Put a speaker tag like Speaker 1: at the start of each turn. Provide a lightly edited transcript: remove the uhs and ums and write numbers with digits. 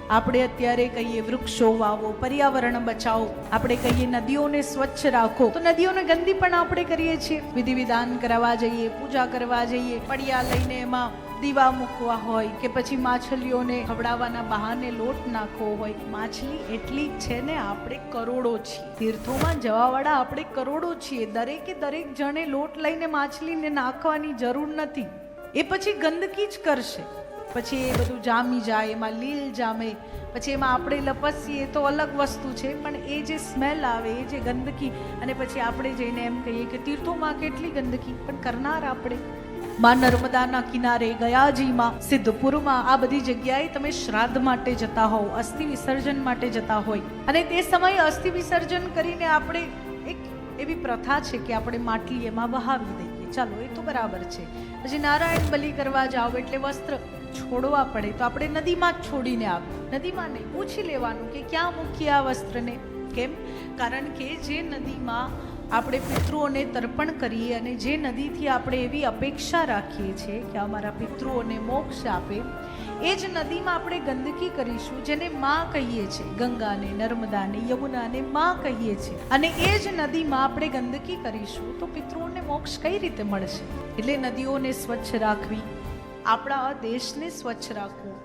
Speaker 1: આપણે અત્યારે કહીએ વૃક્ષો વાવો, પર્યાવરણ બચાવો, આપણે કહીએ નદીઓને સ્વચ્છ રાખો, તો નદીઓને ગંદી પણ આપણે કરીએ છીએ. વિધિ વિધાન કરાવવા જઈએ, પૂજા કરવા જઈએ, પડિયા લઈને એમાં દીવા મૂકવા હોય કે પછી માછલીઓને ખવડાવવાના બહાને લોટ નાખવો હોય. માછલી એટલી જ છે ને, આપણે કરોડો છીએ. તીર્થોમાં જવાવાળા આપણે કરોડો છીએ. દરેક જણે લોટ લઈને માછલીને નાખવાની જરૂર નથી. એ પછી ગંદકી જ કરશે. પછી એ બધું જામી જાય, એમાં લીલ જામે, પછી એમાં આપણે લપસીએ તો અલગ વસ્તુ છે, પણ એ જે સ્મેલ આવે, એ જે ગંદકી, અને પછી આપણે જઈને એમ કહીએ કે તીર્થોમાં કેટલી ગંદકી, પણ કરનાર આપણે. માં નર્મદાના કિનારે, ગયાજીમાં, સિદ્ધપુરમાં, આ બધી જગ્યાએ તમે શ્રાદ્ધ માટે જતા હોવ, અસ્થિ વિસર્જન માટે જતા હોય, અને તે સમયે અસ્થિ વિસર્જન કરીને આપણે એક એવી પ્રથા છે કે આપણે માટલી એમાં વહાવી દઈએ. ચાલો, એ તો બરાબર છે. પછી નારાયણ બલિ કરવા જાઓ એટલે વસ્ત્ર છોડવા પડે, તો આપણે નદીમાં જ છોડીને આવે. નદીમાં નહીં, પૂછી લેવાનું કે ક્યાં મૂકીએ આ વસ્ત્રને. કેમ? કારણ કે જે નદીમાં આપણે પિતૃઓને તર્પણ કરીએ અને જે નદીથી આપણે એવી અપેક્ષા રાખીએ છીએ કે અમારા પિતૃઓને મોક્ષ આપે, એ જ નદીમાં આપણે ગંદકી કરીશું, જેને માં કહીએ છીએ, ગંગાને, નર્મદાને, યમુનાને માં કહીએ છીએ, અને એ જ નદીમાં આપણે ગંદકી કરીશું, તો પિતૃઓને મોક્ષ કઈ રીતે મળશે? એટલે નદીઓને સ્વચ્છ રાખવી, આપણા દેશને સ્વચ્છ રાખવું,